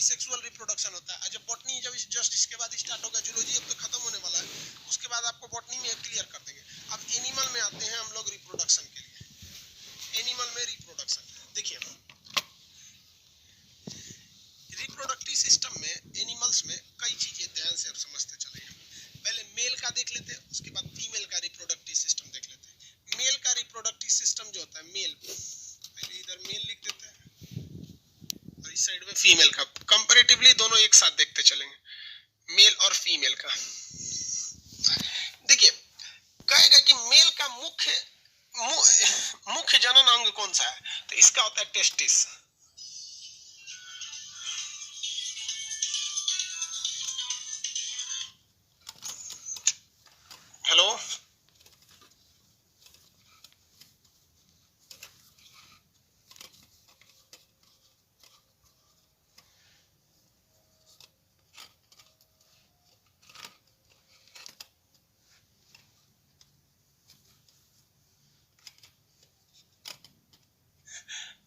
Sexual reproduction होता है। जब बॉटनी जब जस्ट इसके बाद स्टार्ट होगा, जूलॉजी अब तो खत्म होने वाला है, उसके बाद आपको बॉटनी में क्लियर कर देंगे। अब एनिमल में आते हैं हम लोग रिप्रोडक्शन के लिए। एनिमल में रिप्रोडक्शन देखिए, रिप्रोडक्टिव सिस्टम में एनिमल्स में कई चीजें ध्यान से आप समझते चलेंगे। पहले मेल का देख लेते हैं, उसके बाद फीमेल का रिप्रोडक्टिव सिस्टम देख लेते हैं। मेल का रिप्रोडक्टिव सिस्टम जो होता है, मेल, पहले इधर मेल लिख देते हैं और इस साइड में फीमेल का। कंपैरेटिवली दोनों एक साथ देखते चलेंगे, मेल और फीमेल का। देखिए, कहेगा कि मेल का मुख्य जनन अंग कौन सा है, तो इसका होता है टेस्टिस। हेलो,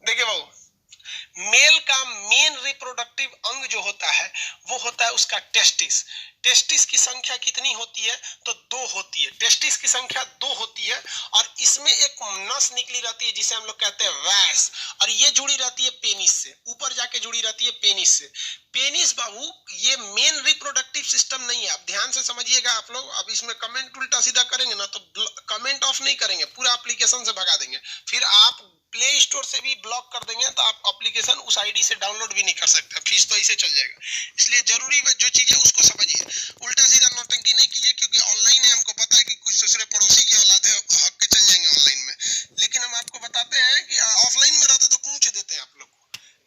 देखिए भाऊ, मेल का मेन रिप्रोडक्टिव अंग जो होता है वो होता है उसका टेस्टिस। टेस्टिस की संख्या कितनी होती है, तो 2 होती है। टेस्टिस की संख्या 2 होती है और इसमें एक नस निकली रहती है जिसे हम लोग कहते हैं वैस, और ये जुड़ी रहती है पेनिस से, ऊपर जाके जुड़ी रहती है पेनिस से। पेनिस बाबू ये मेन रिप्रोडक्टिव सिस्टम नहीं है। अब ध्यान से समझिएगा आप लोग। अब इसमें कमेंट उल्टा सीधा करेंगे ना तो कमेंट ऑफ नहीं करेंगे, पूरा एप्लीकेशन से भगा देंगे, फिर आप प्ले स्टोर से भी ब्लॉक कर देंगे तो आप एप्लीकेशन उस आईडी से डाउनलोड भी नहीं कर सकते, फीस तो ऐसे चल जाएगा। इसलिए जरूरी जो चीज है उसको समझिए, उल्टा सीधा नौटंकी नहीं कीजिए, क्योंकि ऑनलाइन है, हमको पता है कि कुछ दूसरे पड़ोसी की औलाद है, हक के चल जाएंगे ऑनलाइन में, लेकिन हम आपको बताते हैं कि ऑफलाइन में रहते तो कूच देते हैं आप लोग को,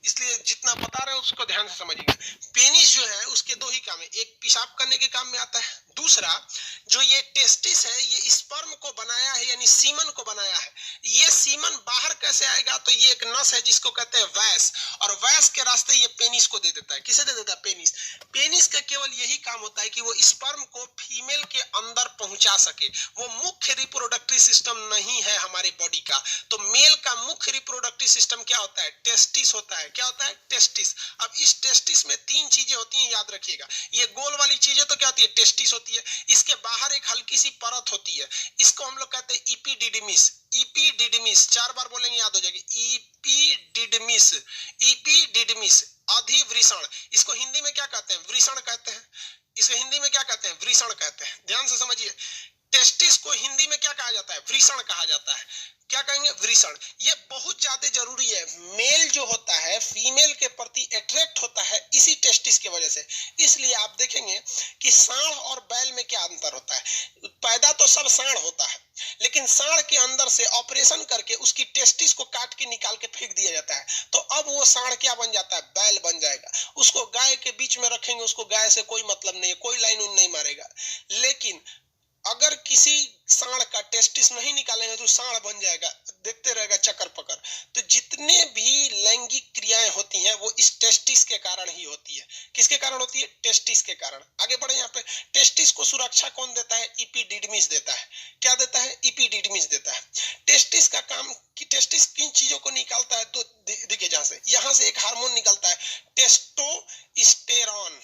इसलिए जितना बता रहे हो उसको ध्यान से समझिएगा। पेनिस जो है उसके 2 ही काम है, एक पेशाब करने के काम में आता है, दूसरा जो ये टेस्टिस है ये स्पर्म को बनाया है, यानी सीमन को बनाया है। ये सीमन बाहर कैसे आएगा, तो ये एक नस है जिसको कहते हैं वैस, और वैस के रास्ते ये पेनिस को दे देता है। किसे दे देता है, पेनिस। पेनिस का केवल यही काम होता है कि वो स्पर्म को फीमेल के अंदर पहुंचा सके। वो मुख्य रिप्रोडक्टिव सिस्टम नहीं है हमारे बॉडी का। तो मेल का मुख्य रिप्रोडक्टिव सिस्टम क्या होता है, टेस्टिस होता है। क्या होता है, टेस्टिस। अब इस टेस्टिस में 3 चीजें होती हैं, याद रखिएगा। ये गोल वाली चीजें तो क्या होती है, टेस्टिस होती है। इसके बाहर एक हल्की सी परत होती है, इसको हम लोग कहते हैं इपिडिडिमिस। इपिडिडिमिस 4 बार बोलेंगे याद हो जाएगी, इपिडिडिमिस। इपिडिडिमिस अधिवृषण, इसको हिंदी में क्या कहते हैं, वृषण कहते हैं। इसको हिंदी में क्या कहते हैं, वृषण कहते हैं। ध्यान से समझिए, टेस्टिस को हिंदी में क्या कहा जाता है, वृषण कहा जाता है। क्या कहेंगे, वृषण। ये बहुत ज्यादा जरूरी है। मेल जो होता है फीमेल के प्रति अट्रैक्ट होता है इसी टेस्टिस की वजह से। इसलिए आप देखेंगे कि सांड और बैल में क्या अंतर होता है। पैदा तो सब सांड होता है, लेकिन सांड के अंदर से ऑपरेशन करके उसकी टेस्टिस को काट के निकाल के फेंक दिया जाता है, तो अब वो सांड क्या बन जाता है, बैल बन जाएगा। उसको गाय के बीच में रखेंगे, उसको गाय से कोई मतलब नहीं है, कोई लाइन उन नहीं मारेगा। लेकिन अगर किसी सांड का टेस्टिस नहीं निकालेंगे तो सांड बन जाएगा, देखते रहेगा चक्कर पकड़। तो जितने भी लैंगिक क्रियाएं होती हैं वो इस टेस्टिस के कारण ही होती है। किसके कारण होती है, टेस्टिस के कारण। आगे बढ़े, यहाँ पे टेस्टिस को सुरक्षा कौन देता है, इपिडिडमिस देता है। क्या देता है, इपिडिडमिस देता है। टेस्टिस का काम कि टेस्टिस किन चीजों को निकालता है, तो देखिए यहाँ से एक हार्मोन निकलता है, टेस्टोस्टेरॉन।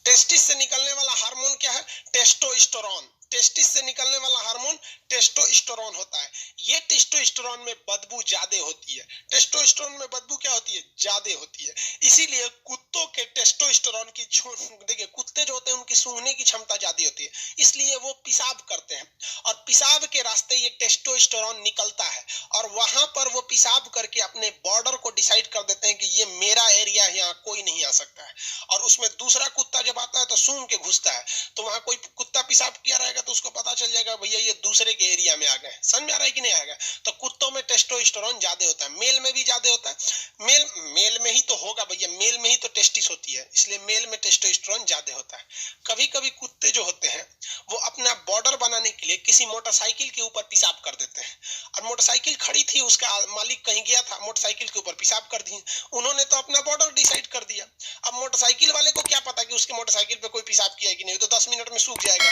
टेस्टिस से निकलने वाला हार्मोन क्या है, टेस्टोस्टेरोन। टेस्टिस से निकलने वाला हार्मोन टेस्टोस्टेरोन होता है। ये टेस्टोस्टेरोन में बदबू ज्यादा होती है। टेस्टोस्टेरोन में बदबू क्या होती है, ज्यादा होती है। इसीलिए कुत्तों के टेस्टोस्टेरोन की देखिए, कुत्ते जो होते हैं उनकी सूंघने की क्षमता ज्यादा होती है, इसलिए वो पेशाब करते हैं और पेशाब के रास्ते ये टेस्टोस्टेरोन निकलता है और वहां पर वो पेशाब करके अपने बॉर्डर को डिसाइड कर देते हैं कि ये मेरा एरिया है, यहाँ कोई नहीं आ सकता है। और उसमें दूसरा कुत्ता जब आता है तो सूंघ के घुसता है, तो वहां कोई कुत्ता पेशाब किया रहेगा तो उसको पता चल जाएगा भैया ये दूसरे के एरिया में आ गए। समझ में आ रहा है कि नहीं आएगा। तो कुत्तों में टेस्टोस्टेरोन ज्यादा होता है, मेल में भी ज्यादा होता है। मेल में ही तो होगा भैया, मेल में ही तो टेस्टिस होती है, इसलिए मेल में टेस्टोस्टेरोन ज्यादा होता है। कभी कभी कुत्ते जो होते हैं वो अपना बॉर्डर बनाने के लिए किसी मोटरसाइकिल के ऊपर पेशाब कर देते हैं, और मोटरसाइकिल खड़ी थी, उसका मालिक कहीं गया था, मोटरसाइकिल के ऊपर पेशाब कर दिए, उन्होंने तो अपना बॉर्डर डिसाइड कर दिया। अब मोटरसाइकिल वाले को क्या पता कि उसके मोटरसाइकिल पे कोई पेशाब किया है कि नहीं, तो 10 मिनट में सूख जाएगा।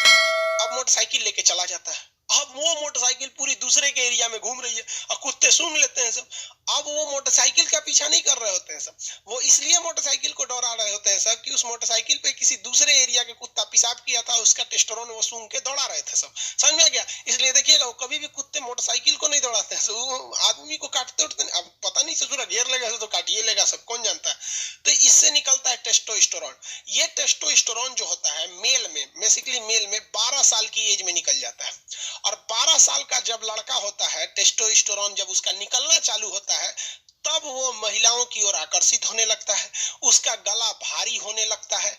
अब मोटरसाइकिल लेके चला जाता है, अब वो मोटरसाइकिल पूरी दूसरे के एरिया में घूम रही है और कुत्ते सूंघ लेते हैं सब। अब वो मोटरसाइकिल का पीछा नहीं कर रहे होते हैं सब, वो इसलिए मोटरसाइकिल को डरा रहे होते हैं सब कि उस मोटरसाइकिल पे किसी दूसरे एरिया के कुत्ता पेशाब किया था, उसका टेस्टोस्टेरोन वो सूंघ के दौड़ा रहे थे सब। समझ में आ गया? इसलिए देखिएगा वो कभी भी कुत्ते मोटरसाइकिल को नहीं दौड़ाते हैं, वो आदमी को काटते उठते। अब पता नहीं ससुरा घेर लेगा तो काटिए लेगा सब, कौन जानता है। तो इससे निकलता है टेस्टोस्टेरोन। ये टेस्टोस्टेरोन जो होता है मेल में, बेसिकली मेल में 12 साल की एज में निकल जाता है। और 12 साल का जब लड़का होता है, टेस्टोस्टेरोन जब उसका निकलना चालू होता है, तब वो महिलाओं की ओर आकर्षित होने लगता है, उसका गला भारी होने लगता है,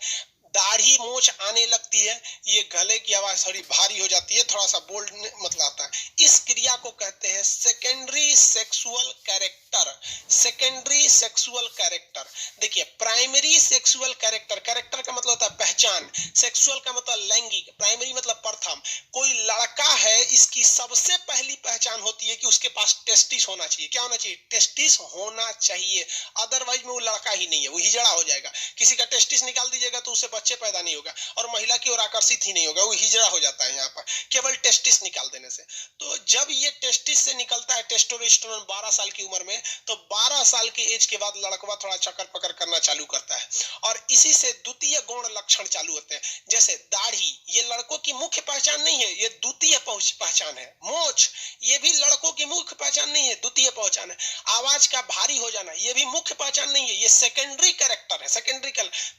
दाढ़ी मोछ आने लगती है, ये गले की आवाज थोड़ी भारी हो जाती है, थोड़ा सा बोल्ड मतलब आता है। इस क्रिया को कहते हैं secondary sexual character. Secondary sexual character. देखिए, प्राइमरी सेक्सुअल कैरेक्टर, कैरेक्टर का मतलब होता है पहचान, सेक्सुअल का मतलब लैंगिक, प्राइमरी मतलब प्रथम। कोई लड़का है, इसकी सबसे पहली पहचान होती है कि उसके पास टेस्टिस होना चाहिए। क्या होना चाहिए? टेस्टिस होना चाहिए, अदरवाइज में वो लड़का ही नहीं है, वो हिजड़ा हो जाएगा। किसी का टेस्टिस निकाल दीजिएगा तो उसे बच्चे पैदा नहीं होगा और महिला की ओर आकर्षित ही नहीं होगा, वो हिजड़ा हो जाता है यहाँ पर केवल टेस्टिस निकाल देने से। तो जब ये टेस्टिस से निकलता है टेस्टोस्टेरोन 12 साल की उम्र में, तो 12 साल की एज के बाद लड़का थोड़ा चक्कर पकड़ करना चालू करता है और इसी से द्वितीय गौण लक्षण चालू होते हैं। जैसे दाढ़ी, ये लड़कों की मुख्य पहचान नहीं है, ये द्वितीय पहचान है। मोछ, ये भी लड़कों की मुख्य पहचान नहीं है, द्वितीय पहचान है। आवाज का भारी हो जाना, ये भी मुख्य पहचान नहीं है, ये सेकेंडरी कैरेक्टर है। सेकेंडरी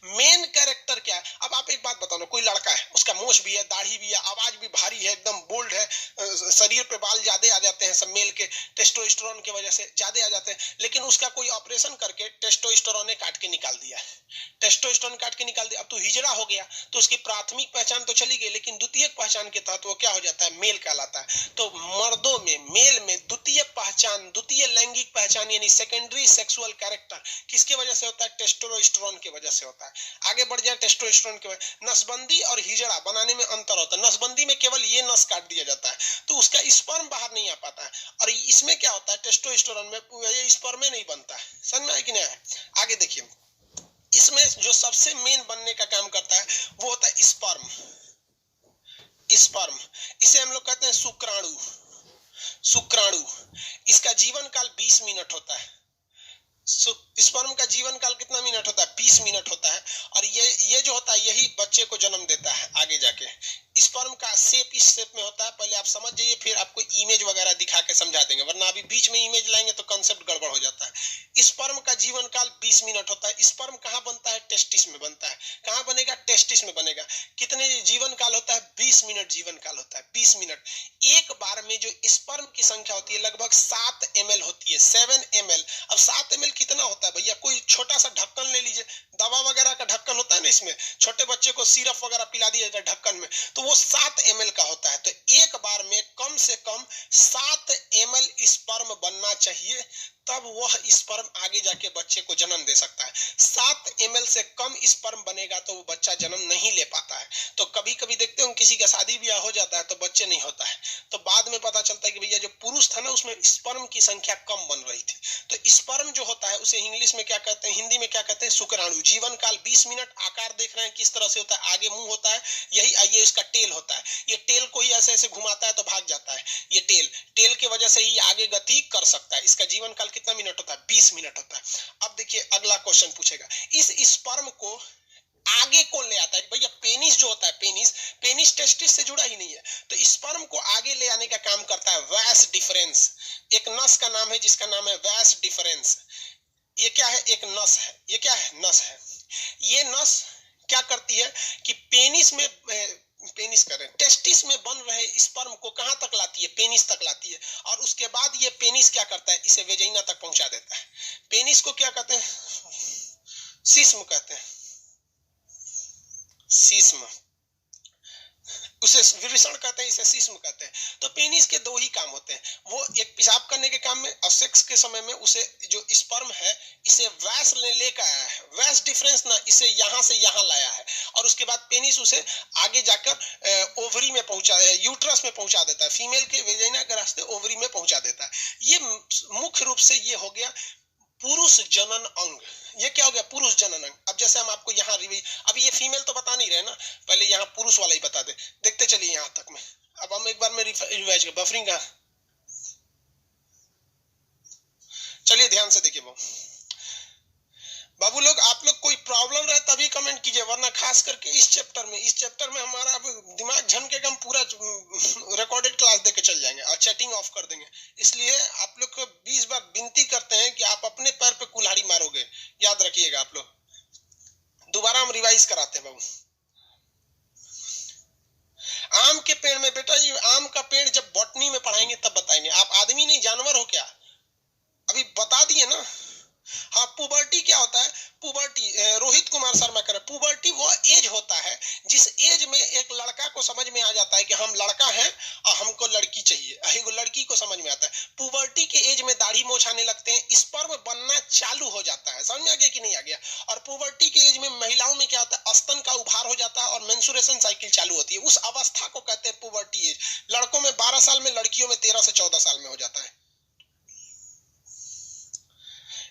मेन कैरेक्टर क्या है? अब आप एक बात बताओ ना, कोई लड़का है, उसका मूछ भी है, दाढ़ी भी है, आवाज भी भारी है, एकदम बोल्ड है, शरीर पे बाल ज्यादा आ जाते हैं सब, मेल के टेस्टोस्टेरोन की वजह से ज्यादा आ जाते हैं, लेकिन उसका कोई ऑपरेशन करके टेस्टोस्टेरोन काट के निकाल दिया, टेस्टोस्टेरोन काट के निकाल दिया, अब तो हिजड़ा हो गया, तो उसकी प्राथमिक पहचान तो चली गई, लेकिन द्वितीय पहचान के तहत वो क्या हो जाता है? मेल कहलाता है। तो मर्दों में, मेल में द्वितीय पहचान, द्वितीय लैंगिक पहचान यानी सेकेंडरी सेक्सुअल कैरेक्टर किसके वजह से होता है? टेस्टोस्टेरोन की वजह से होता है। आगे बढ़ जाए, टेस्टोस्टेरोन के नसबंदी और हिजड़ा बनाने में अंतर होता है। नसबंदी में केवल ये नस काट दिया जाता है तो उसका स्पर्म बाहर नहीं आ पाता है, और इसमें क्या होता है? टेस्टोस्टेरोन में ये स्पर्म नहीं बनता है। समझ में आया कि नहीं आया? आगे देखिए, इसमें जो सबसे मेन बनने का काम करता है वो होता है स्पर्म। स्पर्म, इसे हम लोग कहते हैं शुक्राणु। शुक्राणु, इसका जीवन काल 20 मिनट होता है। स्पर्म का जीवन काल कितना मिनट होता है? 20 मिनट होता है। और ये जो होता है यही बच्चे को जन्म देता है आगे जाके। स्पर्म का शेप इस शेप में होता है, पहले आप समझ जाइए, फिर आपको इमेज वगैरह दिखा के समझा देंगे, वरना अभी बीच में इमेज लाएंगे तो कांसेप्ट गड़बड़ हो जाता है। स्पर्म का जीवन काल 20 मिनट होता है। स्पर्म कहाँ बनता है? टेस्टिस में बनता है। कहाँ बनेगा? टेस्टिस में बनेगा। कितने जीवन काल होता है? 20 मिनट जीवन काल होता है। 20 मिनट। एक बार में जो स्पर्म की संख्या होती है लगभग 7 ml होती है, 7 ml। अब 7 ml कितना होता है भैया? कोई छोटा सा ढक्कन ले लीजिए, दवा वगैरह का ढक्कन होता है ना, इसमें छोटे बच्चे को सिरप वगैरह पिला दिया जाता है ढक्कन में, तो वो 7 ml का होता है। तो एक बार में कम से कम 7 ml स्पर्म बनना चाहिए, तब वह स्पर्म आगे जाके बच्चे को जन्म दे सकता है। 7 ml से कम स्पर्म बनेगा तो वो बच्चा जन्म नहीं ले पाता है। तो कभी कभी देखते हो किसी का शादी ब्याह हो जाता है तो बच्चे नहीं होता है, तो बाद में पता चलता है कि भैया जो पुरुष था ना उसमें स्पर्म की संख्या कम बन रही थी। तो स्पर्म जो होता है उसे इंग्लिश में क्या कहते हैं, हिंदी में क्या कहते हैं? शुक्राणु। जीवन काल 20 मिनट। आकार देख रहे हैं किस तरह से होता है? आगे मुंह होता है, यही आइए इसका टेल होता है, ये टेल को ही ऐसे ऐसे घुमाता है तो भाग जाता है। ये टेल की वजह से ही आगे गति कर सकता है। इसका जीवन काल कितना मिनट होता है? 20 मिनट होता है। अब देखिए अगला क्वेश्चन पूछेगा, इस स्पर्म को आगे कौन ले आता है? भैया पेनिस जो होता है, पेनिस टेस्टिस से जुड़ा ही नहीं है, तो स्पर्म को आगे ले आने का काम करता है वैस डिफरेंस। एक नस का नाम है जिसका नाम है वैस डिफरेंस। ये क्या है? एक नस है। ये क्या है? नस है। ये नस क्या करती है कि पेनिस में टेस्टिस में बन रहे स्पर्म को कहां तक लाती है? पेनिस तक लाती है, और उसके बाद ये पेनिस क्या करता है? इसे वेजाइना तक पहुंचा देता है। पेनिस को क्या कहते हैं? सिस्म कहते हैं, सिस्म। उसे विवृषण कहते हैं, इसे सिस्म कहते हैं। तो पेनिस के दो ही काम होते हैं, वो एक पेशाब करने के काम में, और सेक्स के समय में उसे जो स्पर्म है इसे वैस लेकर आया है, वैस डिफरेंस ना, इसे यहां से यहां लाया है, और उसके बाद पेनिस उसे आगे जाकर ओवरी में पहुंचा, यूट्रस में पहुंचा देता है, फीमेल के वेजाइना के रास्ते ओवरी में पहुंचा देता है। ये मुख्य रूप से ये हो गया पुरुष जनन अंग। ये क्या हो गया? पुरुष जनन अंग। अब जैसे हम आपको यहाँ अब ये फीमेल तो बता नहीं रहे ना, पहले यहाँ पुरुष वाला ही बता दे, देखते चलिए यहाँ तक में। अब हम एक बार में रिवाइज कर, बफरिंग का, चलिए ध्यान से देखिए बाबू लोग, आप लोग कोई प्रॉब्लम रहे तभी कमेंट कीजिए, वरना खास करके इस चैप्टर में हमारा अब दिमाग झमकेगा, हम पूरा रिकॉर्डेड क्लास देके चल जाएंगे और चैटिंग ऑफ कर देंगे। इसलिए आप लोग को 20 बार विनती करते हैं कि आप अपने पैर पे कुल्हाड़ी मारोगे, याद रखिएगा आप लोग। दोबारा हम रिवाइज कराते हैं बाबू। आम के पेड़ में बेटा जी, आम का पेड़ जब बॉटनी में पढ़ाएंगे तब बताएंगे। आप आदमी नहीं जानवर हो क्या? अभी बता दिए ना। हाँ, पुबर्टी क्या होता है? पुबर्टी, रोहित कुमार शर्मा कह रहे, पुबर्टी वो एज होता है जिस एज में एक लड़का को समझ में आ जाता है कि हम लड़का हैं और हमको लड़की चाहिए, एक लड़की को समझ में आता है। पुबर्टी के एज में दाढ़ी मोछ आने लगते हैं, स्पर्म बनना चालू हो जाता है। समझ में आ गया कि नहीं आ गया? और पुबर्टी के एज में महिलाओं में क्या होता है, स्तन का उभार हो जाता है और मेंस्ट्रुएशन साइकिल चालू होती है। उस अवस्था को कहते हैं पुबर्टी एज। लड़कों में 12 साल में, लड़कियों में 13 से 14 साल में हो जाता है।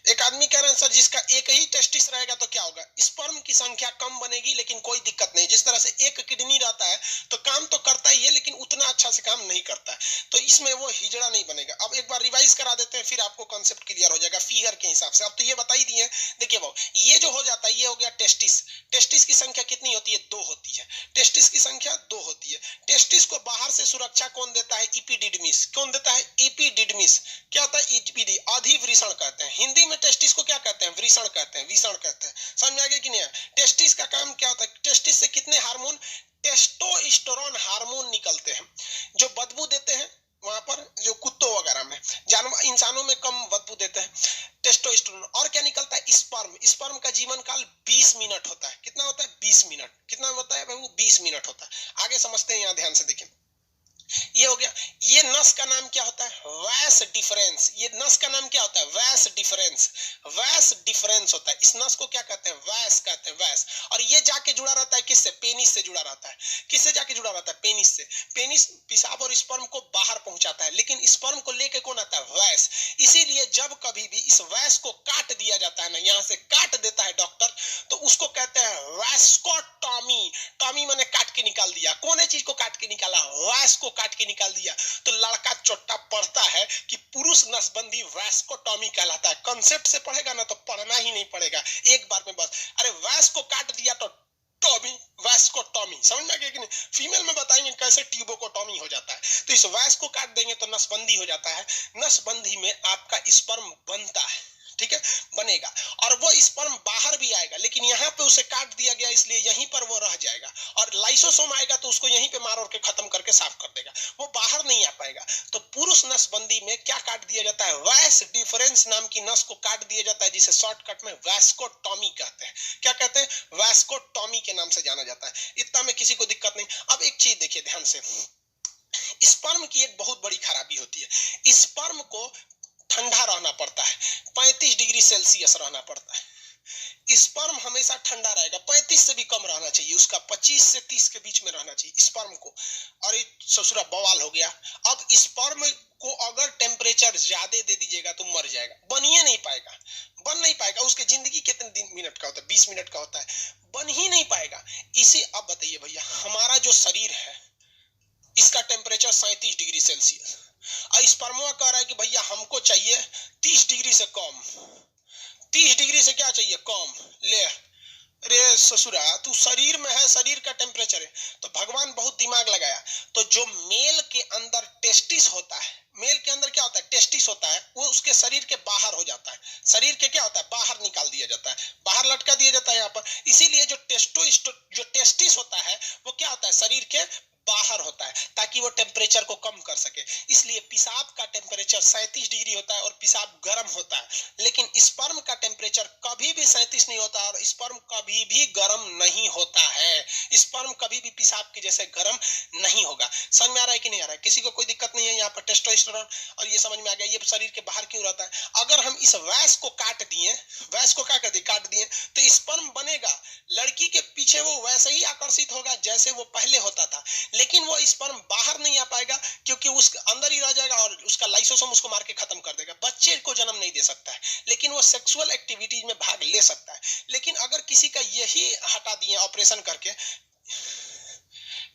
एक आदमी कह रहे हैं सर जिसका एक ही टेस्टिस रहेगा तो क्या होगा? स्पर्म की संख्या कम बनेगी, लेकिन कोई दिक्कत नहीं। जिस तरह से एक किडनी रहता है तो काम तो करता ही है, लेकिन उतना अच्छा से काम नहीं करता है, तो इसमें वो हिजड़ा नहीं बनेगा। अब एक बार रिवाइज करा देते हैं, फिर आपको कॉन्सेप्ट क्लियर हो जाएगा फिगर के हिसाब से। अब तो ये बता ही दिए। देखिए वो ये जो हो जाता है, ये हो गया टेस्टिस। टेस्टिस की संख्या कितनी होती है? 2 होती है। टेस्टिस की संख्या 2 होती है। टेस्टिस को बाहर से सुरक्षा कौन देता है? इपिडिडमिस। कौन देता है? इपिडिडमिस। क्या होता है? इपिडी, अधिवृषण कहते हैं हिंदी में। टेस्टिस को क्या कहते हैं? वृषण कहते हैं, विषण कहते हैं। समझ में आ गया कि नहीं? टेस्टिस का काम क्या होता है? टेस्टिस से कितने हार्मोन? टेस्टोस्टेरोन हार्मोन निकलते हैं जो बदबू देते हैं। वहां पर जो कुत्तों वगैरह में, जानवर, इंसानों में कम बदबू देते हैं टेस्टोस्टेरोन। और क्या निकलता है? स्पर्म। स्पर्म का जीवन काल 20 मिनट होता है। कितना होता है? 20 मिनट। कितना होता है बाबू? 20 मिनट होता है। आगे समझते हैं, यहाँ ध्यान से देखिए। ये हो गया। ये नस का नाम क्या होता है? वैस डिफरेंस। ये नस का नाम क्या होता है? वैस डिफरेंस। वैस डिफरेंस होता है। इस नस को क्या कहते हैं? वैस कहते हैं, वैस। और ये जाके जुड़ा रहता है किससे? पेनिस से जुड़ा रहता है। किससे जाके जुड़ा रहता है? पेनिस से। पेनिस पेशाब और स्पर्म को बाहर पहुंचाता है, लेकिन स्पर्म को लेके कौन आता है? वैस। इसीलिए जब कभी भी इस वैस को काट दिया जाता है ना, यहां से काट देता है डॉक्टर, तो उसको कहते हैं वैस्कोटॉमी। टॉमी माने काट के निकाल दिया। कौन चीज को काट के निकाला? वैस को काट के निकाल दिया। तो लड़का चोट्टा पढ़ता है कि पुरुष नसबंदी वैस्कोटॉमी कहलाता है। कंसेप्ट से पढ़ेगा ना तो पढ़ना ही नहीं पड़ेगा, एक बार में बस। अरे वैस को काट दिया तो टॉमी, वैस्कोटॉमी। समझ में आ गया कि नहीं? फीमेल में बताएंगे कैसे ट्यूबोकोटॉमी हो जाता है। तो इस वैस को काट देंगे तो नसबंदी हो जाता है। नसबंदी में आपका स्पर्म बनता है, ठीक है, बनेगा, और वो स्पर्म बाहर भी आएगा, लेकिन यहाँ पे उसे काट दिया गया इसलिए यहीं पर वो रह जाएगा। और लाइसोसोम आएगा तो उसको यहीं पे मार और के खत्म करके साफ कर देगा, वो बाहर नहीं आ पाएगा। तो पुरुष नसबंदी में क्या काट दिया जाता है? वैस डिफरेंस नाम की नस को काट दिया जाता है, जिसे शॉर्टकट में वैस्कोटॉमी कहते हैं। क्या कहते हैं? वैस्कोटॉमी के नाम से जाना जाता है। इतना में किसी को दिक्कत नहीं। अब एक चीज देखिए ध्यान से, स्पर्म की एक बहुत बड़ी खराबी होती है, स्पर्म को ठंडा रहना पड़ता है, 35 डिग्री सेल्सियस रहना पड़ता है। स्पर्म हमेशा ठंडा रहेगा, 35 से भी कम रहना चाहिए उसका, 25 से 30 के बीच में रहना चाहिए स्पर्म को। और ये ससुरा बवाल हो गया। अब स्पर्म को अगर टेम्परेचर ज्यादा दे दीजिएगा तो मर जाएगा, बन ही नहीं पाएगा, बन नहीं पाएगा। उसकी जिंदगी कितने दिन मिनट का होता है? 20 मिनट का होता है, बन ही नहीं पाएगा। इसे अब बताइए भैया, हमारा जो शरीर है इसका टेम्परेचर 37 डिग्री सेल्सियस, और स्पर्मा कह रहा है कि भैया हमको चाहिए 30 डिग्री से कम। 30 डिग्री से क्या चाहिए? कम। ले रे ससुरा, तू शरीर में है, शरीर का टेम्परेचर है। तो भगवान बहुत दिमाग लगाया। तो जो मेल के अंदर टेस्टिस होता है, मेल के अंदर क्या होता है? टेस्टिस होता है, वो उसके शरीर के बाहर हो जाता है। शरीर के क्या होता है? बाहर निकाल दिया जाता है, बाहर लटका दिया जाता है यहाँ पर। इसीलिए जो टेस्टिस होता है वो क्या होता है? शरीर के बाहर होता है, ताकि वो टेम्परेचर को कम कर सके। इसलिए पेशाब का टेम्परेचर 37 डिग्री होता है और पेशाब गर्म होता है, लेकिन स्पर्म का टेम्परेचर कभी भी 37 नहीं होता और स्पर्म कभी भी गर्म नहीं होता है। स्पर्म कभी भी पेशाब के जैसे गर्म नहीं होगा। समझ में आ रहा है कि नहीं आ रहा है? किसी को कोई दिक्कत नहीं है यहाँ पर? टेस्टोस्टेरोन और ये समझ में आ गया, ये शरीर के बाहर क्यों रहता है। अगर हम इस वैस को काट दिए, वैस को क्या कर दिए? काट दिए, तो स्पर्म बनेगा, लड़की के पीछे वो वैसे ही आकर्षित होगा जैसे वो पहले होता था, लेकिन वो स्पर्म बाहर नहीं आ पाएगा क्योंकि उसके अंदर ही रह जाएगा और उसका लाइसोसोम उसको मार के खत्म कर देगा। बच्चे को जन्म नहीं दे सकता है, लेकिन वो सेक्सुअल एक्टिविटीज में भाग ले सकता है। लेकिन अगर किसी का यही हटा दिए ऑपरेशन करके,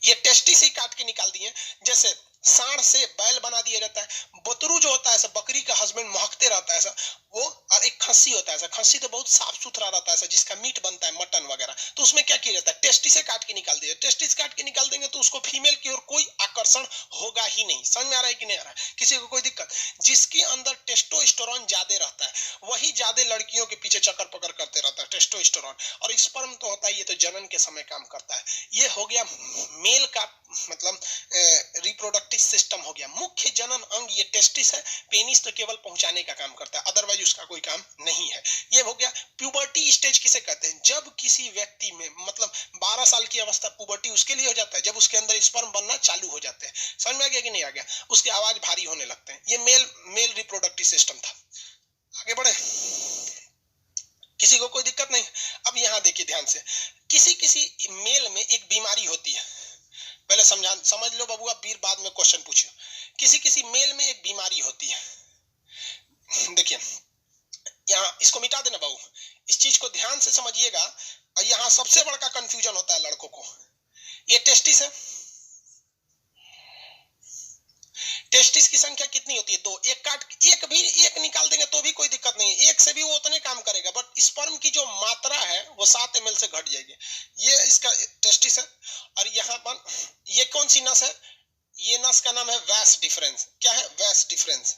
ये टेस्टिस ही काट के निकाल दिए। जैसे सांड से बैल बना दिया जाता है, बतरू जो होता है ऐसा बकरी का हस्बैंड महकते रहता है ऐसा वो, और एक खस्सी होता है ऐसा, खस्सी तो बहुत साफ सुथरा रहता है ऐसा, जिसका मीट बनता है मटन वगैरह, तो उसमें क्या किया जाता है, टेस्टिस से काट के निकाल दिया। टेस्टिस काट के निकाल देंगे तो उसको फीमेल की ओर कोई आकर्षण होगा ही नहीं। समझ में आ रहा है कि नहीं आ रहा है, किसी को कोई दिक्कत? जिसके अंदर टेस्टोस्टेरोन ज्यादा रहता है वही ज्यादा लड़कियों के पीछे चक्कर पकड़ करते रहता है, टेस्टोस्टेरोन। और स्पर्म तो होता है ये तो जनन के समय काम करता है। ये हो गया मेल का मतलब रिप्रोडक्टिव सिस्टम हो गया। मुख्य जनन अंग ये टेस्टिस है, पेनिस तो केवल पहुंचाने का काम करता है, अदरवाइज उसका कोई काम नहीं है। ये हो गया प्यूबर्टी स्टेज। किसे कहते हैं? जब किसी व्यक्ति में मतलब 12 साल की अवस्था पुबर्टी उसके लिए हो जाता है जब उसके अंदर स्पर्म बनना चालू हो जाते हैं। समझ में आ गया कि नहीं आ गया? उसकी आवाज भारी होने लगते हैं। ये मेल रिप्रोडक्टिव सिस्टम था। आगे बढ़े, किसी को कोई दिक्कत नहीं? अब यहां देखिए ध्यान से, किसी किसी मेल में एक बीमारी होती है, पहले समझ लो बबुआ, फिर बाद में क्वेश्चन पूछियो। किसी किसी मेल में एक बीमारी होती है। देखिए यहाँ इसको मिटा देना बाबू, इस चीज को ध्यान से समझिएगा। और यहाँ सबसे बड़ा कंफ्यूजन होता है लड़कों को। ये टेस्टिस है, टेस्टिस की संख्या कितनी होती है? 2। एक निकाल देंगे तो भी कोई दिक्कत नहीं है, एक से भी वो उतने काम करेगा, बट स्पर्म की जो मात्रा है वो 7 ml से घट जाएगी। ये इसका टेस्टिस है। और यहाँ पर ये कौन सी नस है? ये नस का नाम है वैस डिफरेंस। क्या है? वैस डिफरेंस,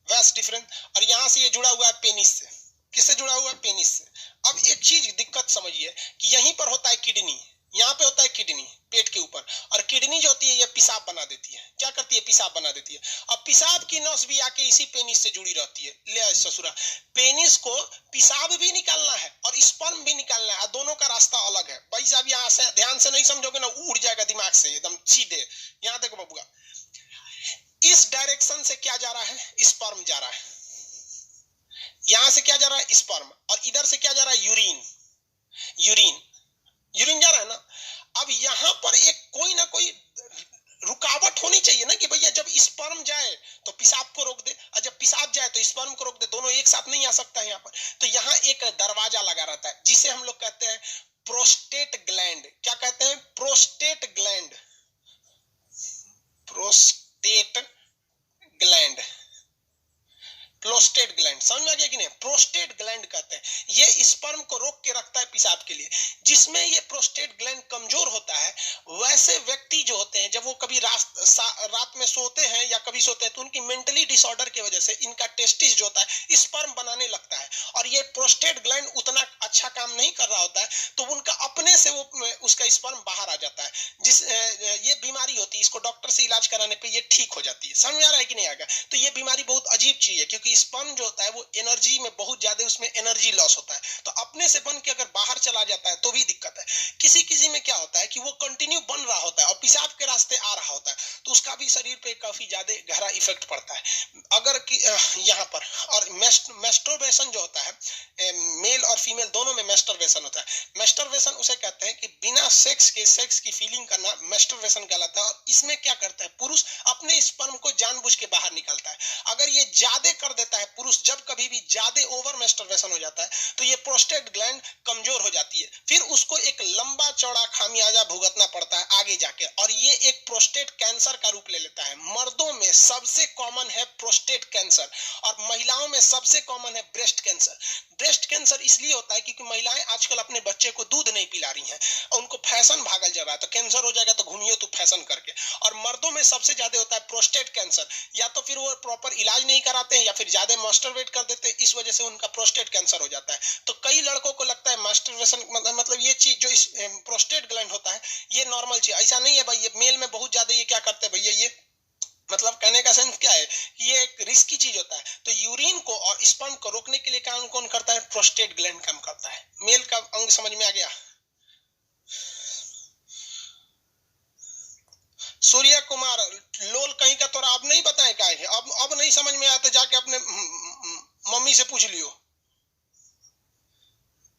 वैस डिफरेंस। और यहां से ये जुड़ा हुआ है पेनिस से। किससे जुड़ा हुआ है? पेनिस से। अब एक चीज दिक्कत समझिए कि यहीं पर होता है किडनी, यहाँ पे होता है किडनी पेट के ऊपर, और किडनी जो होती है ये पेशाब बना देती है। क्या करती है? पेशाब बना देती है। अब पेशाब की नस भी आके इसी पेनिस से जुड़ी रहती है। ले ससुरा, पेनिस को पेशाब भी निकालना है और स्पर्म भी निकालना है, दोनों का रास्ता अलग है भाई साहब। यहाँ से ध्यान से नहीं समझोगे ना उड़ जाएगा दिमाग से एकदम सीधे। यहाँ देखो बबुआ, इस डायरेक्शन से क्या जा रहा है? स्पर्म जा रहा है। यहां से क्या जा रहा है? स्पर्म। और इधर से क्या जा रहा है? यूरिन। यूरिन जा रहा है ना। अब यहां पर एक कोई ना कोई रुकावट होनी चाहिए ना कि भैया जब स्पर्म जाए तो पेशाब को रोक दे, और जब पेशाब जाए तो स्पर्म को रोक दे। दोनों एक साथ नहीं आ सकता है यहाँ पर। तो यहाँ एक दरवाजा लगा रहता है जिसे हम लोग कहते हैं प्रोस्टेट ग्लैंड। क्या कहते हैं? Prostate gland. Prostate gland, prostate gland. समझ में आ गया कि नहीं? प्रोस्टेट ग्लैंड कहते हैं, ये स्पर्म को रोक के रखता है पेशाब के लिए। जिसमें ये प्रोस्टेट ग्लैंड कमजोर होता है वैसे व्यक्ति जो होते हैं जब वो कभी रात में सोते हैं या कभी सोते हैं तो उनकी मेंटली डिसऑर्डर की वजह से इनका टेस्टिस जो होता है स्पर्म बनाने लगता है, और ये प्रोस्टेट ग्लैंड उतना अच्छा काम नहीं कर रहा होता है तो उनका अपने से वो उसका स्पर्म बाहर आ जाता है। ये बीमारी होती है, इसको डॉक्टर से इलाज कराने पे ये ठीक हो जाती है। समझ में आ रहा है कि नहीं आएगा? तो ये बीमारी बहुत अजीब चीज है क्योंकि स्पर्म जो होता है वो एनर्जी में बहुत ज्यादा उसमें एनर्जी लॉस होता है, तो अपने से बन के अगर बाहर चला जाता है तो भी दिक्कत है। किसी किसी में क्या होता है कि वो कंटिन्यू बन रहा होता है और पेशाब के रास्ते आ रहा होता है तो उसका भी शरीर पे काफी ज्यादा गहरा इफेक्ट पड़ता है। अगर यहाँ पर और मेस्टरबेशन जो होता है, मेल और फीमेल दोनों में मेस्टरबेशन होता है। मेस्टरबेशन उसे कहते हैं कि बिना सेक्स की फीलिंग करना मेस्टरबेशन कहलाता है। और इसमें क्या करता है? पुरुष अपने स्पर्म को जानबूझ के बाहर निकालता है। अगर ये ज्यादा कर देता है पुरुष, जब कभी भी ज्यादा ओवर मेस्टरबेशन हो जाता है तो ये प्रोस्टेट ग्लैंड कमजोर हो जाती है, फिर उसको एक लंबा चौड़ा खामियाजा भुगतना पड़ता है आगे जाके, और ये एक प्रोस्टेट कैंसर का रूप ले लेता है। मर्दों में सबसे कॉमन है प्रोस्टेट कैंसर और महिलाओं में सबसे कॉमन है ब्रेस्ट कैंसर। ब्रेस्ट कैंसर इसलिए होता है क्योंकि महिलाएं आजकल अपने बच्चे को दूध नहीं पिला रही हैं और उनको फैशन भागल जा रहा है, तो कैंसर हो जाएगा तो घूमियो तू फैशन करके। और मर्दों में सबसे ज्यादा होता है प्रोस्टेट कैंसर, या तो फिर वो प्रॉपर इलाज नहीं कराते हैं या फिर ज्यादा मास्टरबेट कर देते हैं, इस वजह से उनका प्रोस्टेट कैंसर हो जाता है। तो कई लड़कों को लगता है मास्टरबेशन मतलब ये चीज जो प्रोस्टेट ग्लैंड होता है ये नॉर्मल चीज, ऐसा नहीं है भाई। ये मेल में बहुत ज्यादा ये क्या करते हैं भैया, ये मतलब कहने का सेंस क्या है कि ये एक रिस्की चीज होता है। तो यूरिन को और स्पर्म को रोकने के लिए काम कौन करता है? प्रोस्टेट ग्लैंड काम करता है। मेल का अंग समझ में आ गया? सूर्य कुमार लोल कहीं का तोरा अब नहीं बताए क्या है? अब नहीं समझ में आया तो जाके अपने मम्मी से पूछ लियो।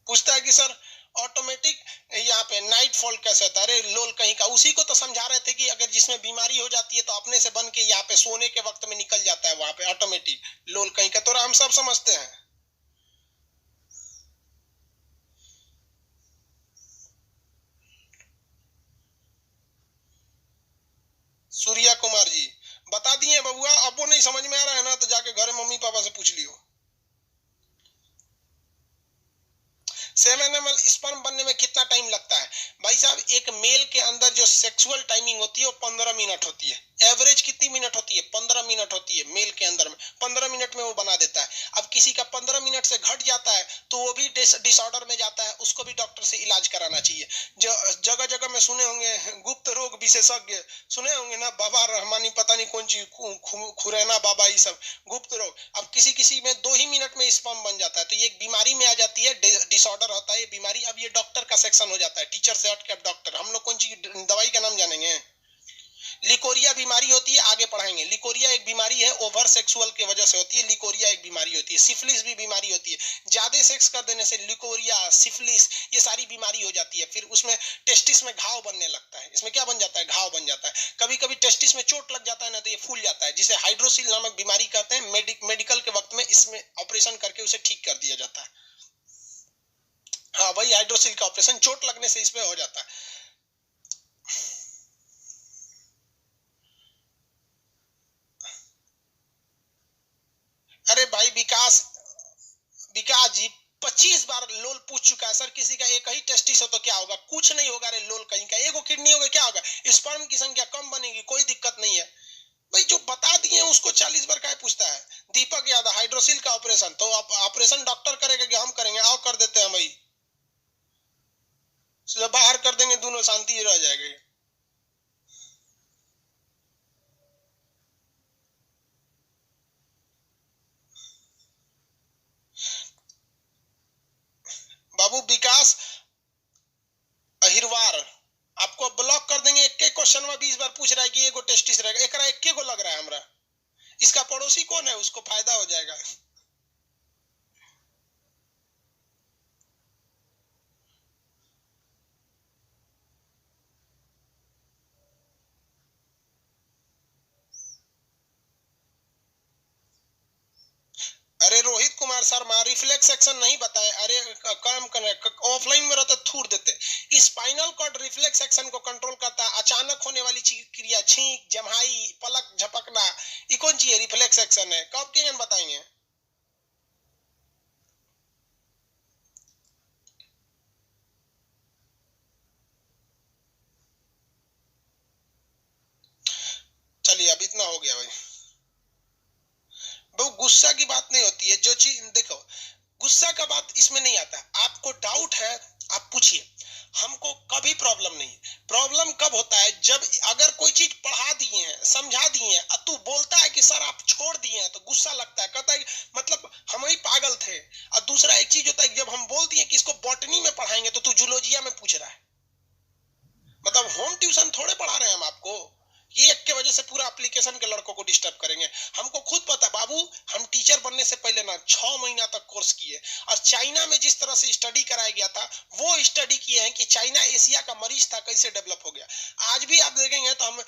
पूछता है कि सर ऑटोमेटिक यहाँ पे नाइट फॉल कैसे होता है? अरे लोल कहीं का, उसी को तो समझा रहे थे कि अगर जिसमें बीमारी हो जाती है तो अपने से बन के यहाँ पे सोने के वक्त में निकल जाता है वहां पे ऑटोमेटिक। लोल कहीं का तोरा हम सब समझते हैं। आपको नहीं समझ में आ रहा है ना, तो जाके घर मम्मी पापा से पूछ लियो। 7 ml स्पर्म बनने में कितना टाइम लगता है? भाई साहब, एक मेल के अंदर जो सेक्सुअल टाइमिंग होती है वो 15 मिनट होती है। एवरेज कितनी मिनट होती है? 15 मिनट होती है मेल के अंदर में। 15 मिनट में वो बना देता है। अब किसी का 15 मिनट से घट जाता है तो वो भी डिसऑर्डर में जाता है, उसको भी डॉक्टर से इलाज कराना चाहिए। जो जगह जगह में सुने होंगे गुप्त रोग विशेषज्ञ, सुने होंगे ना, बाबा रहमानी, पता नहीं कौन चीज, खुरैना बाबा, ये सब गुप्त रोग। अब किसी किसी में 2 ही मिनट में स्पर्म बन जाता है, तो ये एक बीमारी में आ जाती है, डिसऑर्डर होता है ये बीमारी। अब ये डॉक्टर का सेक्शन हो जाता है, टीचर से हट के अब डॉक्टर। हम लोग कौन सी दवाई का नाम जानेंगे? लिकोरिया बीमारी होती है, आगे पढ़ाएंगे। लिकोरिया एक बीमारी है, ओवर सेक्सुअल की वजह से होती है। लिकोरिया एक बीमारी होती है। सिफिलिस भी बीमारी होती है, ज्यादा सेक्स कर देने से लिकोरिया, सिफिलिस, ये सारी बीमारी हो जाती है। फिर उसमें टेस्टिस में घाव बनने लगता है। इसमें क्या बन जाता है? घाव बन जाता है। कभी कभी टेस्टिस में चोट लग जाता है ना, तो ये फूल जाता है, जिसे हाइड्रोसिल नामक बीमारी कहते हैं। मेडिकल के वक्त में इसमें ऑपरेशन करके उसे ठीक कर दिया जाता है। हाँ भाई, हाइड्रोसिल का ऑपरेशन चोट लगने से इसमें हो जाता है। अरे भाई विकास जी 25 बार लोल पूछ चुका है, सर किसी का एक ही टेस्टिस हो तो क्या होगा? कुछ नहीं होगा रे लोल, कहीं का एगो किडनी होगा क्या होगा? स्पर्म की संख्या कम बनेगी, कोई दिक्कत नहीं है भाई। जो बता दिए उसको 40 बार क्या पूछता है? दीपक यादव, हाइड्रोसिल का ऑपरेशन तो ऑपरेशन डॉक्टर करेगा कि हम करेंगे? आओ कर देते हैं भाई, बाहर कर देंगे, दोनों शांति रह जाएगी। बाबू विकास अहिरवार, आपको ब्लॉक कर देंगे। एक क्वेश्चन में 20 बार पूछ रहा है कि एगो टेस्टिस रहेगा, एक को लग रहा है हमरा। इसका पड़ोसी कौन है? उसको फायदा हो जाएगा। अरे रोहित कुमार शर्मा, रिफ्लेक्स सेक्शन नहीं बताए। अरे काम करने ऑफलाइन में रहते थूर देते। स्पाइनल कॉर्ड रिफ्लेक्स सेक्शन को कंट्रोल करता है। अचानक होने वाली क्रिया, छींक, जम्हाई, पलक झपकना, ये कौन सी है? रिफ्लेक्स सेक्शन है। कब के बताएंगे? चलिए अब इतना हो गया भाई। वो गुस्सा की बात नहीं होती है। जो चीज देखो, गुस्सा का बात इसमें नहीं आता। आपको डाउट है, आप पूछिए, हमको कभी प्रॉब्लम नहीं। प्रॉब्लम कब होता है? जब अगर कोई चीज पढ़ा दिए हैं, समझा दिए हैं, तू बोलता है कि सर आप छोड़ दिए हैं, तो गुस्सा लगता है। कहता है मतलब हम ही पागल थे। और दूसरा एक चीज होता है, जब हम बोल दिए कि इसको बॉटनी में पढ़ाएंगे तो तू जूलॉजिया में पूछ रहा है। मतलब होम ट्यूशन थोड़े पढ़ा रहे हैं हम आपको। ये एक के वजह से पूरा एप्लीकेशन के लड़कों को डिस्टर्ब करेंगे। हमको खुद पता बाबू, हम टीचर बनने से पहले ना 6 महीना तक कोर्स किए। और चाइना में जिस तरह से स्टडी कराया गया था, वो स्टडी किए हैं कि चाइना एशिया का मरीज था, कैसे डेवलप हो गया। आज भी आप देखेंगे तो हम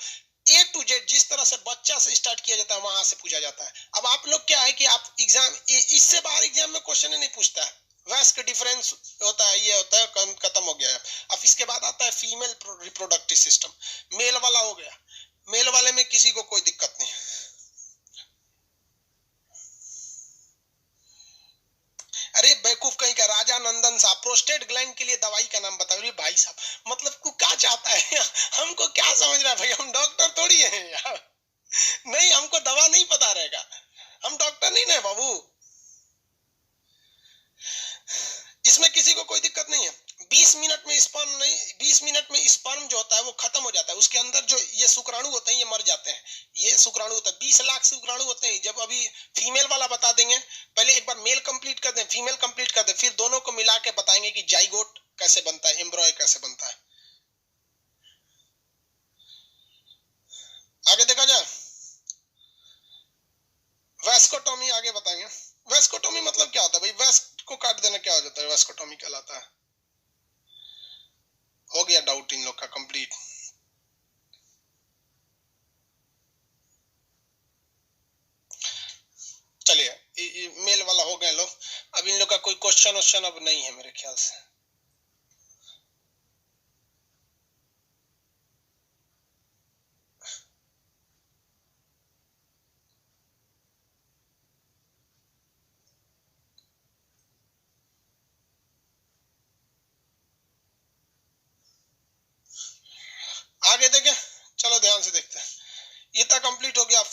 A to Z जिस तरह से बच्चा से स्टार्ट किया जाता है, वहां से पूछा जाता है। अब आप लोग क्या है कि आप एग्जाम, इससे बाहर एग्जाम में क्वेश्चन नहीं पूछता है। वैस का डिफरेंस होता है, ये होता है, खत्म हो गया है। अब इसके बाद आता है फीमेल रिप्रोडक्टिव सिस्टम। मेल वाला हो गया, मेल वाले में किसी को कोई दिक्कत नहीं। अरे बेवकूफ कहीं का, राजा नंदन साहब, प्रोस्टेट ग्लैंड के लिए दवाई का नाम बताओ। भाई साहब मतलब को क्या चाहता है? हमको क्या समझ रहा है भाई? हम डॉक्टर थोड़ी हैं यार। नहीं, हमको दवा नहीं पता रहेगा, हम डॉक्टर नहीं ना बाबू। इसमें किसी को कोई दिक्कत नहीं है। 20 मिनट में स्पर्म नहीं, 20 मिनट में स्पर्म जो होता है वो खत्म हो जाता है। उसके अंदर जो ये शुक्राणु होते हैं ये मर जाते हैं। ये शुक्राणु होता है, 20 लाख शुक्राणु होते हैं। जब अभी फीमेल वाला बता देंगे, पहले एक बार मेल कंप्लीट कर दें, फीमेल कंप्लीट कर दें, फिर दोनों को मिला के बताएंगे कि जाइगोट कैसे बनता है, एम्ब्रॉय कैसे बनता है। आगे देखा जाए, वेस्कोटोमी आगे बताएंगे। वेस्कोटोमी मतलब क्या होता है भाई? वेस्ट को काट देना क्या हो जाता है? वेस्कोटोमी कहलाता है। हो गया डाउट इन लोग का कंप्लीट। चलिए मेल वाला हो गए लोग। अब इन लोग का कोई क्वेश्चन अब नहीं है मेरे ख्याल से।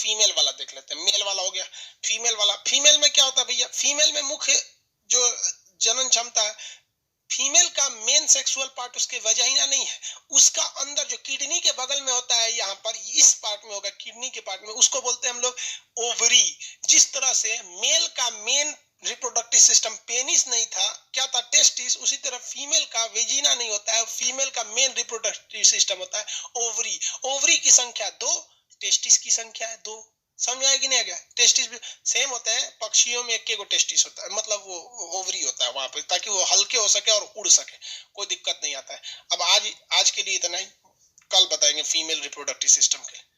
फीमेल वाला देख लेते हैं। मेल वाला हो गया, फीमेल वाला। फीमेल में क्या होता है भैया, फीमेल में मुख्य जो जनन क्षमता है, फीमेल का मेन सेक्सुअल पार्ट उसके वजाइना नहीं है, उसका अंदर जो किडनी के बगल में होता है, यहाँ पर इस पार्ट में होगा, किडनी के पार्ट में, उसको बोलते हैं हम लोग ओवरी। जिस तरह से मेल का मेन रिप्रोडक्टिव सिस्टम पेनिस नहीं था, क्या था, टेस्टिस, उसी तरह फीमेल का वेजिना नहीं होता है, फीमेल का मेन रिप्रोडक्टिव सिस्टम होता है ओवरी। ओवरी की संख्या 2, टेस्टिस की संख्या है 2। समझ आया कि नहीं आ गया? टेस्टिस भी सेम होता है, पक्षियों में एक टेस्टिस होता है, मतलब वो ओवरी होता है वहां पे, ताकि वो हल्के हो सके और उड़ सके, कोई दिक्कत नहीं आता है। अब आज के लिए इतना ही, कल बताएंगे फीमेल रिप्रोडक्टिव सिस्टम के।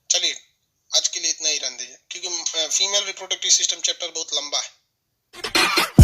चलिए आज के लिए इतना ही रहने दीजिए, क्योंकि फीमेल रिप्रोडक्टिव सिस्टम चैप्टर बहुत लंबा है।